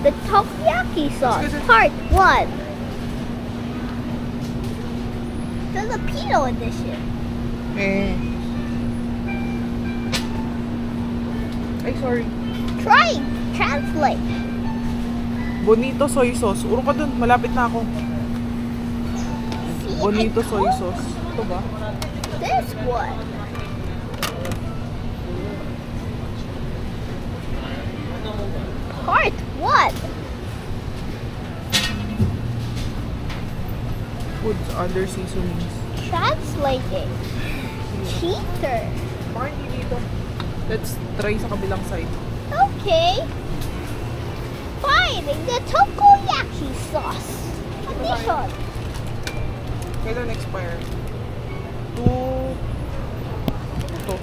The takoyaki sauce, part 1. Filipino edition. Eh. Ay, sorry. Try, translate. Bonito soy sauce. Urong ka dun. Malapit na ako. See, Bonito I soy told sauce. Ito ba? this one. Part 1. Foods under seasonings. Translating. Cheater. Baka hindi dito. Let's try sa kabilang side. Okay. Finding the takoyaki sauce. Edition. Kailan expire? Ito.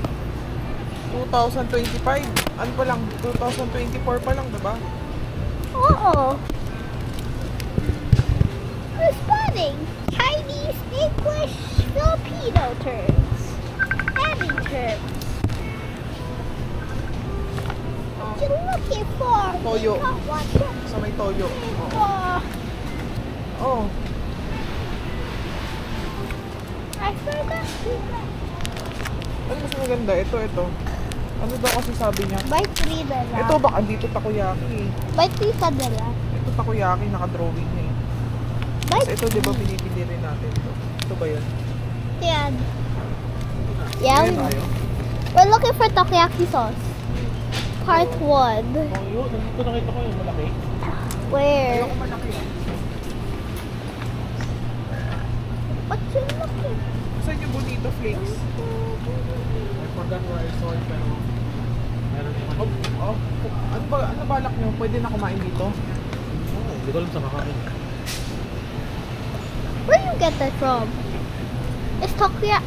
2025. Ano pa lang? 2024 pa lang, diba? Uh-oh. Responding. Chinese, English, Filipino terms. Any terms. What you looking for? Toyo. Not what you're Sa may toyo. looking Oo. for. Oh. I forgot to buy. Ano mas maganda? Ito. Ano daw kasi sabi niya? Buy 3 na lang. Ito baka dito takoyaki eh. Buy 3 ka na lang. Ito takoyaki, naka-drawing niya eh. Buy Tapos ito, di ba binibili rin natin ito? Ito ba yun? yan. Yeah, Ayan tayo. we're looking for takoyaki sauce. Part 1. Oh, yun. Nandito nakita ko yung malaki. Where? Ayoko malaki ah. What you looking Saan yung bonito flakes? I forgot where I saw it, pero meron naman. Ano balak nyo? Pwede na kumain dito? Oh, hindi ko alam sa kakain. Where you get that from? It's takoyaki.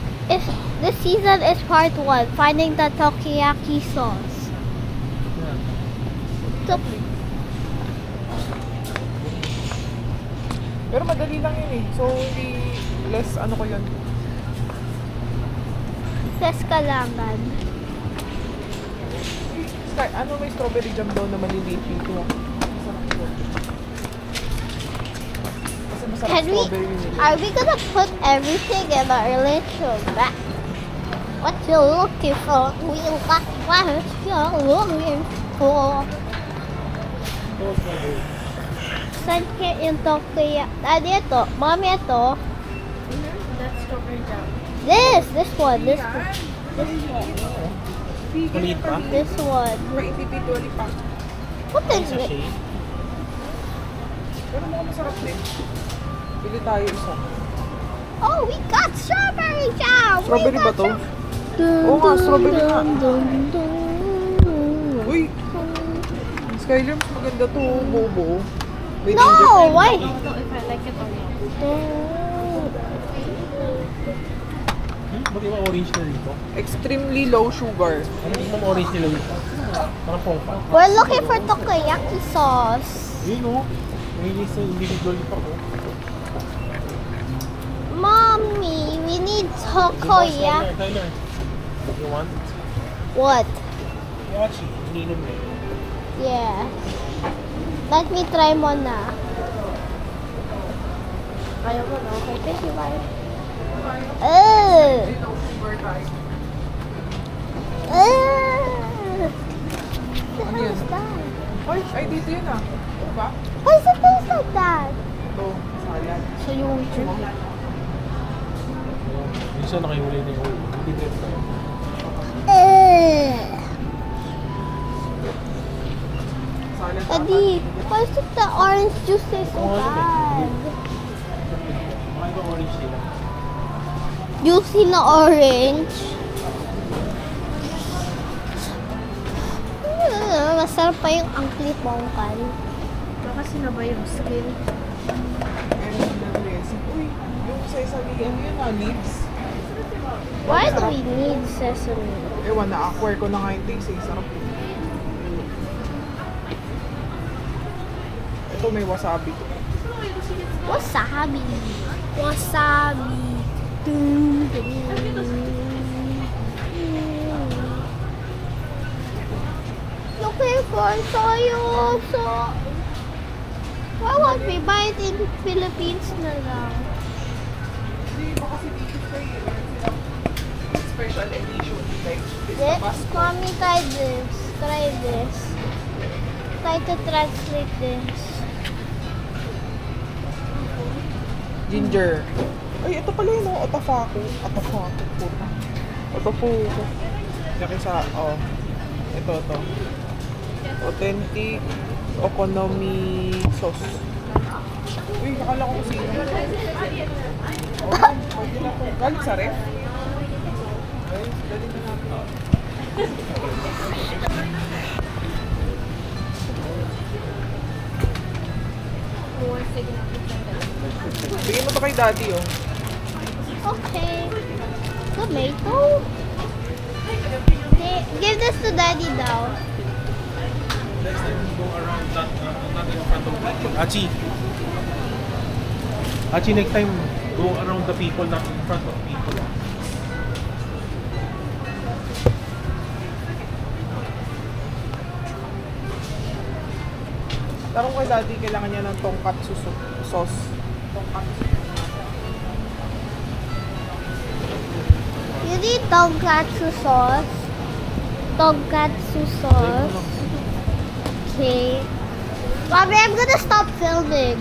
This season is part 1. Finding the takoyaki sauce. Yan. Pero madali lang yun eh. So, hindi less ano ko yun. Ses kalangan. Ano may strawberry jam daw na maliliit dito. Masarap ito. Kasi masarap Can we? strawberry yun eh. Are we gonna put everything in our little bag? What you looking for? We got what you're looking for. Ito, strawberry. Saan kayo yung takoyaki? Ito. Mami, ito. That's strawberry jam. This one. This one. Maliit pa? This one. May individually pa. What Ay, is it? sachet. Pero mukhang masarap din. Bili tayo isa. Oh, we got strawberry jam! Strawberry ba to? Oo nga, strawberry nga. Uy! Skyler, mas maganda to. Bobo. Wait, No, inject- why? Ba't iba orange na dito? Extremely low sugar. Ano yung mga orange nila dito? Parang pompa. We're looking for takoyaki sauce. Yun o. May sa individual pa ko. Mommy, we need takoyaki. Tyler. You want? What? Yachi. Ininom mo. Yeah. Let me try muna. Ayaw mo na. Okay, thank you, bye. Ugh! Sugar tayo. Ugh! The Ano hell yun? is that? Ay, dito yun ah. Ito ba? Why does it taste like that? Ito, salad. So yung Minsan nakihuli na yung hindi trip tayo. Salad. Adi, why does the orange juice taste so Oh, ano bad? Mga iba orange nila. Juicy na orange. Masarap pa yung angkli pongkan. Baka sinabay yung skin. And the recipe. Uy, yung sa isang ano yun ah, leaves. Why do we need sesame? Ewan, na-acquire ko na nga yung taste eh. Sarap. Ito may wasabi. Wasabi. Wasabi. Dun, dun. Looking for soy sauce. Why won't we buy it in Philippines na lang? Hindi ba kasi dito kayo, meron silang special edition. Like, this This, Tabasco. mommy, try this. Try this. Try to translate this. Ginger. Ay, ito pala yun, oh. Otafaku. Otafaku. Puta. Otafaku. Laki sa, oh. Ito. Authentic okonomi sauce. Uy, nakala ko kusina. Oh, pwede na po. Galing sa ref. Ay, dali na natin. Bigyan mo to kay daddy, oh. Okay. Tomato? Give this to daddy now. Next time, go around that, not in front of people. Achi. Achi, next time, go around the people, not in front of people. Tarong kay daddy, kailangan niya ng tonkatsu sauce. Tonkatsu. You need tonkatsu sauce. Tonkatsu sauce. Okay. Mommy, I'm gonna stop filming.